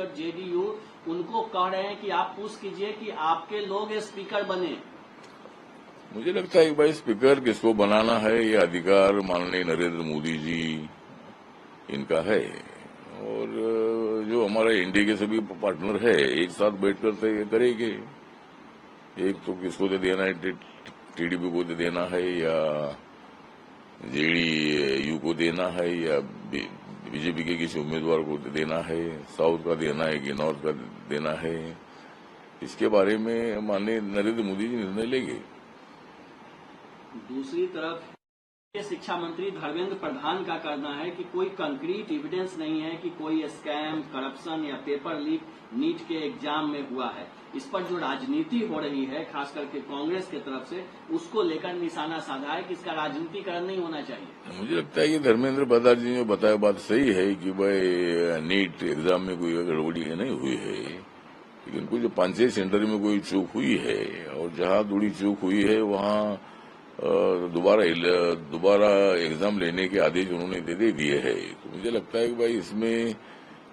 But JDU उनको कह रहे हैं कि आप पुश कीजिए कि आपके लोग स्पीकर बने। मुझे लगता है कि भाई स्पीकर किसको बनाना है ये अधिकार माननीय नरेंद्र मोदी जी इनका है, और जो हमारे इंडिया के सभी पार्टनर है एक साथ बैठकर तय करेंगे। एक तो किसको दे देना है, टीडीपी को दे देना है या जेडीयू को देना है या बीजेपी के किसी उम्मीदवार को देना है, साउथ का देना है कि नॉर्थ का देना है, इसके बारे में माननीय नरेंद्र मोदी जी निर्णय लेंगे। दूसरी तरफ शिक्षा मंत्री धर्मेंद्र प्रधान का कहना है कि कोई कंक्रीट एविडेंस नहीं है कि कोई स्कैम, करप्शन या पेपर लीक नीट के एग्जाम में हुआ है। इस पर जो राजनीति हो रही है खास करके कांग्रेस की तरफ से, उसको लेकर निशाना साधा है कि इसका राजनीतिकरण नहीं होना चाहिए। मुझे लगता है कि धर्मेंद्र प्रधान जी ने बताया बात सही है कि भाई नीट एग्जाम में कोई गड़बड़ी नहीं हुई है, लेकिन कुछ 5-6 सेंटर में कोई चूक हुई है, और जहां थोड़ी चूक हुई है वहां दोबारा एग्जाम लेने के आदेश उन्होंने दे दिए है। तो मुझे लगता है कि भाई इसमें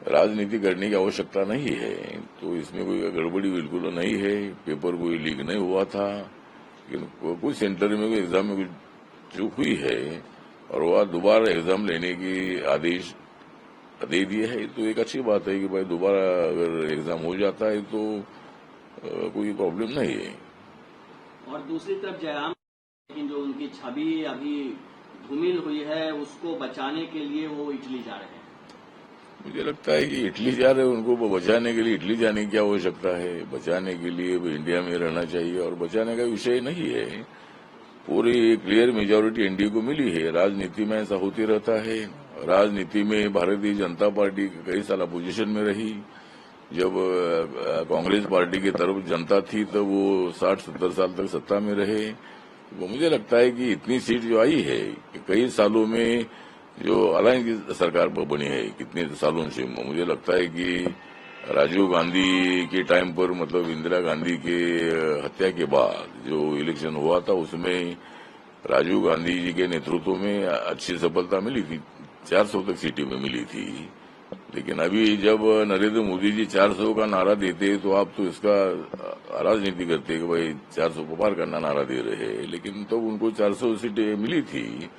राजनीति करने की आवश्यकता नहीं है। तो इसमें कोई गड़बड़ी बिल्कुल नहीं है, पेपर कोई लीक नहीं हुआ था, लेकिन कुछ सेंटर में कोई एग्जाम में कुछ चूक हुई है और वह दोबारा एग्जाम लेने की आदेश दे दिए है। तो एक अच्छी बात है कि भाई दोबारा अगर एग्जाम हो जाता है तो कोई प्रॉब्लम नहीं है। और दूसरी तरफ जयराम, लेकिन जो उनकी छवि अभी धूमिल हुई है उसको बचाने के लिए वो इटली जा रहे हैं। मुझे लगता है कि इटली जा रहे हैं, उनको बचाने के लिए इटली जाने की क्या आवश्यकता है। बचाने के लिए वो इंडिया में रहना चाहिए, और बचाने का विषय नहीं है। पूरी क्लियर मेजोरिटी एनडीए को मिली है। राजनीति में ऐसा होते रहता है। राजनीति में भारतीय जनता पार्टी कई साल अपोजिशन में रही। जब कांग्रेस पार्टी की तरफ जनता थी तो वो 60-70 साल तक सत्ता में रहे। वो मुझे लगता है कि इतनी सीट जो आई है कि कई सालों में जो अलायंस की सरकार बनी है कितने सालों से, मुझे लगता है कि राजीव गांधी के टाइम पर, मतलब इंदिरा गांधी के हत्या के बाद जो इलेक्शन हुआ था उसमें राजीव गांधी जी के नेतृत्व में अच्छी सफलता मिली थी, 400 तक सीटें में मिली थी। लेकिन अभी जब नरेंद्र मोदी जी 400 का नारा देते तो आप तो इसका राजनीति करते कि भाई 400 को पार करना नारा दे रहे हैं, लेकिन तो उनको 400 सीटें मिली थी।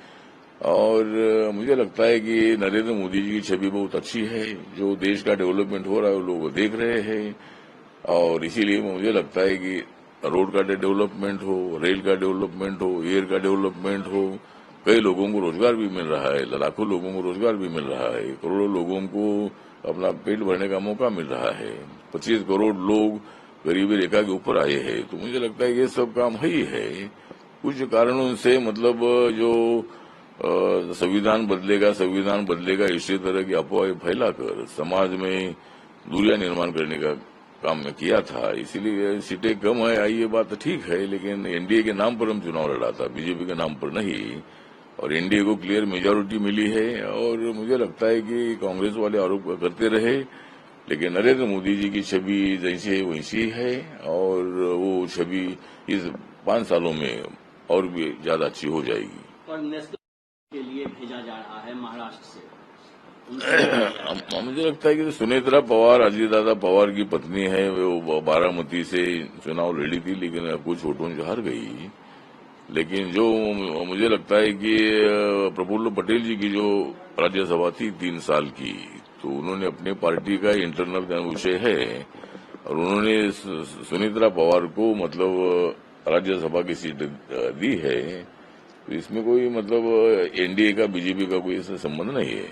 और मुझे लगता है कि नरेंद्र मोदी जी की छवि बहुत अच्छी है। जो देश का डेवलपमेंट हो रहा है वो लोग देख रहे हैं, और इसीलिए मुझे लगता है कि रोड का डेवलपमेंट हो, रेल का डेवलपमेंट हो, एयर का डेवलपमेंट हो, कई लोगों को रोजगार भी मिल रहा है, लाखों लोगों को रोजगार भी मिल रहा है, करोड़ों लोगों को अपना पेट भरने का मौका मिल रहा है। 25 करोड़ लोग गरीबी रेखा के ऊपर आए हैं। तो मुझे लगता है ये सब काम ही है। कुछ कारणों से मतलब जो संविधान बदलेगा इसी तरह की अफवाहें फैलाकर समाज में दूरियां निर्माण करने का काम में किया था। इसीलिए सीटें कम है आई, ये बात ठीक है, लेकिन एनडीए के नाम पर हम चुनाव लड़ा था, बीजेपी के नाम पर नहीं। और एनडीए को क्लियर मेजोरिटी मिली है। और मुझे लगता है कि कांग्रेस वाले आरोप करते रहे, लेकिन नरेंद्र मोदी जी की छवि जैसी है वैसी है, और वो छवि इस 5 सालों में और भी ज्यादा अच्छी हो जाएगी। और नेशनल के लिए भेजा जा रहा है महाराष्ट्र से। मुझे लगता है कि सुनेत्रा पवार, अजीत दादा पवार की पत्नी है, वो बारामती से चुनाव लड़ी थी, लेकिन कुछ वोटों से हार गई। लेकिन जो मुझे लगता है कि प्रफुल्ल पटेल जी की जो राज्यसभा थी 3 साल की, तो उन्होंने अपने पार्टी का इंटरनल विषय है, और उन्होंने सुनेत्रा पवार को मतलब राज्यसभा की सीट दी है। तो इसमें कोई मतलब एनडीए का बीजेपी का कोई संबंध नहीं है।